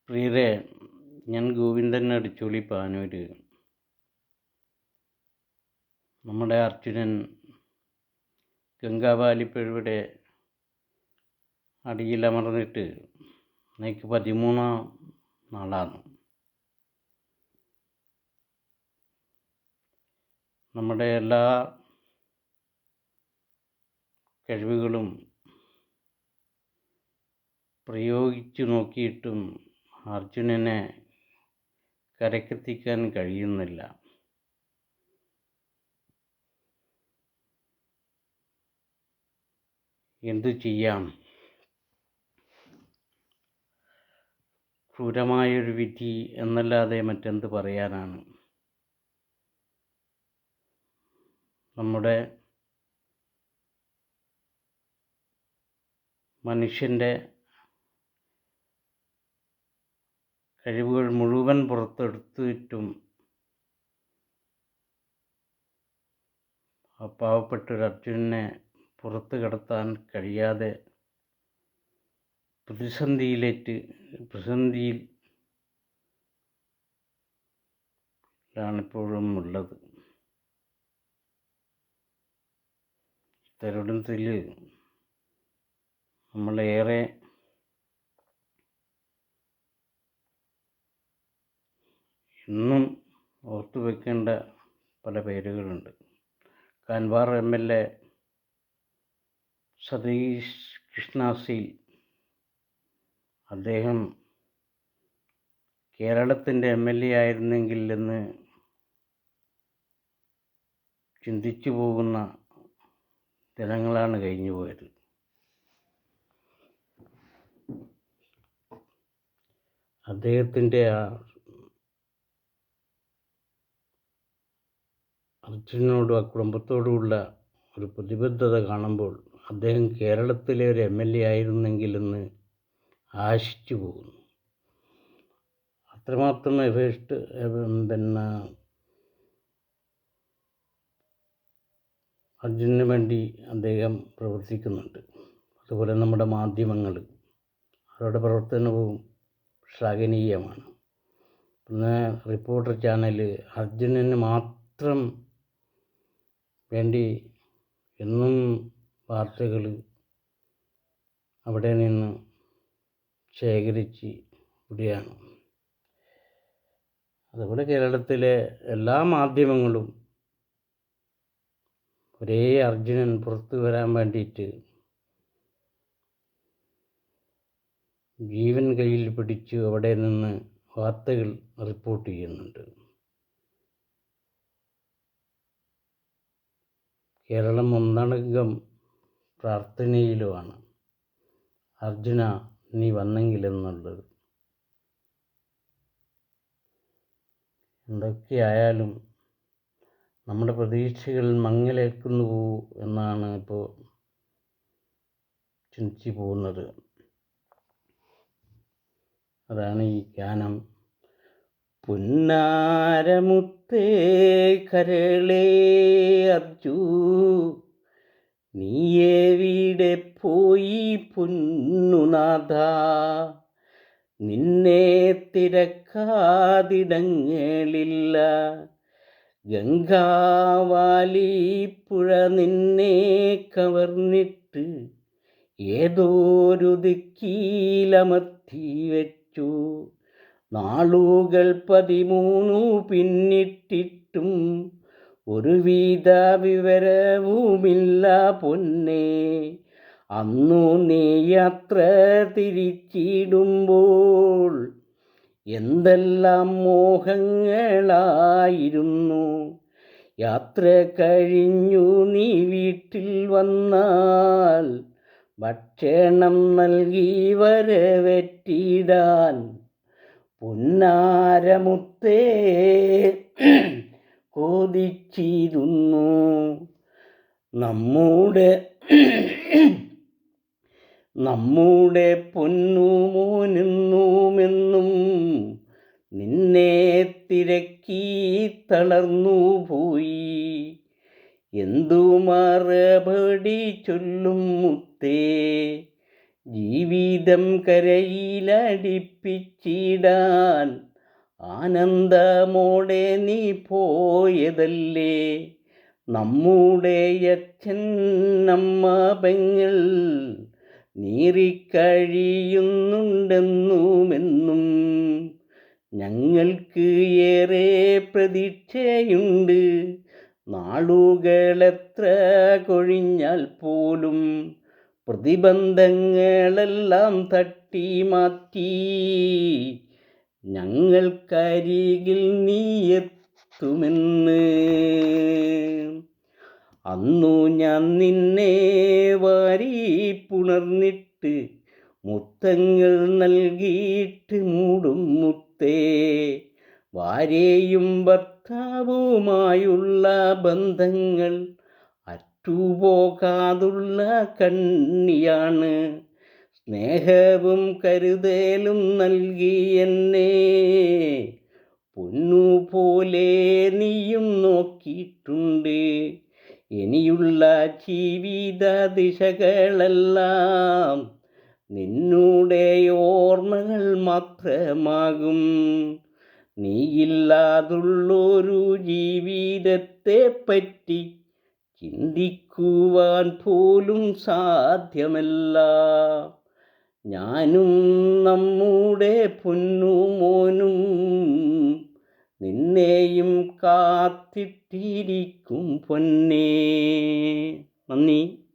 പ്രിയരെ, ഞാൻ ഗോവിന്ദൻ അടിച്ചോളി പാനൂര്. നമ്മുടെ അർജുനൻ ഗംഗാവാലിപ്പുഴയുടെ അടിയിലമർന്നിട്ട് ഇന്നേക്ക് 13-ാം നാളാണ്. നമ്മുടെ എല്ലാ കഴിവുകളും പ്രയോഗിച്ചു നോക്കിയിട്ടും അർജുനനെ കരക്കെത്തിക്കാൻ കഴിയുന്നില്ല. എന്തു ചെയ്യാം? ക്രൂരമായൊരു വിധി എന്നല്ലാതെ മറ്റെന്ത് പറയാനാണ്? നമ്മുടെ മനുഷ്യൻ്റെ കഴിവുകൾ മുഴുവൻ പുറത്തെടുത്തിട്ടും ആ പാവപ്പെട്ടൊരു അർജുനനെ പുറത്ത് കടത്താൻ കഴിയാതെ പ്രതിസന്ധിയിലാണിപ്പോഴും ഉള്ളത്. തരുണത്തിൽ നമ്മളേറെ ഇന്നും ഓർത്തു വയ്ക്കേണ്ട പല പേരുകളുണ്ട്. കാൻവാർ MLA സതീഷ് കൃഷ്ണ, അദ്ദേഹം കേരളത്തിൻ്റെ MLA ആയിരുന്നെങ്കിൽ എന്ന് ചിന്തിച്ചു പോകുന്ന ദിനങ്ങളാണ് കഴിഞ്ഞു പോയത്. അദ്ദേഹത്തിൻ്റെ അർജുനനോടും ആ കുടുംബത്തോടുമുള്ള ഒരു പ്രതിബദ്ധത കാണുമ്പോൾ അദ്ദേഹം കേരളത്തിലെ ഒരു MLA ആയിരുന്നെങ്കിലെന്ന് ആശിച്ചു പോകുന്നു. അത്രമാത്രം അർജുനന് വേണ്ടി അദ്ദേഹം പ്രവർത്തിക്കുന്നുണ്ട്. അതുപോലെ നമ്മുടെ മാധ്യമങ്ങൾ, അവരുടെ പ്രവർത്തനവും ശ്ലാഘനീയമാണ്. പിന്നെ റിപ്പോർട്ടർ ചാനൽ അർജുനന് മാത്രം വേണ്ടി എന്നും വാർത്തകൾ അവിടെ നിന്ന് ശേഖരിച്ച് വിടുകയാണ്. അതുപോലെ കേരളത്തിലെ എല്ലാ മാധ്യമങ്ങളും ഒരേ അർജുനൻ പുറത്തു വരാൻ വേണ്ടിയിട്ട് ജീവൻ കയ്യിൽ പിടിച്ചു അവിടെ നിന്ന് വാർത്തകൾ റിപ്പോർട്ട് ചെയ്യുന്നുണ്ട്. കേരളം ഒന്നടങ്കം പ്രാർത്ഥനയിലുമാണ് അർജുന നീ വന്നെങ്കിലെന്നുള്ളത്. എന്തൊക്കെയായാലും നമ്മുടെ പ്രതീക്ഷകൾ മങ്ങലേൽക്കുന്നു എന്നാണ് ഇപ്പോൾ ചിന്തിച്ചു പോകുന്നത്. അതാണ് ഈ ഗാനം. പുന്നാരമുത്തേ കരളേ അർജു, നീയെവിടെ പോയി പൊന്നുനാഥ, നിന്നെ തിരക്കാതിടങ്ങളില്ല. ഗംഗാവാലിപ്പുഴ നിന്നെ കവർന്നിട്ട് ഏതോരു ദിക്കിലമർത്തി വെച്ചു. നാളുകൾ 13 പിന്നിട്ടിട്ടും ഒരുവിധ വിവരവുമില്ല പൊന്നേ. അന്നു നീ യാത്ര തിരിച്ചിടുമ്പോൾ എന്തെല്ലാം മോഹങ്ങളായിരുന്നു. യാത്ര കഴിഞ്ഞു നീ വീട്ടിൽ വന്നാൽ ഭക്ഷണം നൽകി വരവേറ്റിടാൻ പുന്നാരമുത്തേ കൊതിച്ചിരുന്നു. നമ്മുടെ പൊന്നുമോനെന്നുമെന്നും നിന്നെ തിരക്കി തളർന്നു പോയി. എന്തു മറുപടി ചൊല്ലും മുത്തേ, ജീവിതം കരയിലടിപ്പിച്ചിടാൻ ആനന്ദമോടെ നീ പോയതല്ലേ. നമ്മുടെ അച്ഛൻ അമ്മ പെങ്ങൾ നീറിക്കഴിയുന്നുണ്ടെന്നുമെന്നും. ഞങ്ങൾക്ക് ഏറെ പ്രതീക്ഷയുണ്ട്. നാളുകളെത്ര കൊഴിഞ്ഞാൽ പോലും പ്രതിബന്ധങ്ങളെല്ലാം തട്ടി മാറ്റി ഞങ്ങൾക്കരികിൽ നീ എത്തുമെന്ന്. അന്നു ഞാൻ നിന്നെ വാരി പുണർന്നിട്ട് മുത്തങ്ങൾ നൽകിയിട്ട് മൂടും മുത്തേ. ഭാര്യയും ഭർത്താവുമായുള്ള ബന്ധങ്ങൾ അറ്റുപോകാതുള്ള കണ്ണിയാണ്. സ്നേഹവും കരുതലും നൽകി എന്നെ പൊന്നുപോലെ നീയും നോക്കിയിട്ടുണ്ട്. ഇനിയുള്ള ജീവിത ദിശകളെല്ലാം നിന്നുടെ ഓർമ്മകൾ മാത്രമാകും. നീയില്ലാതുള്ളൊരു ജീവിതത്തെപ്പറ്റി ചിന്തിക്കുവാൻ പോലും സാധ്യമല്ല. ഞാനും നമ്മുടെ പൊന്നുമോനും നിന്നെയും കാത്തിട്ടിരിക്കും പൊന്നേ. നന്ദി.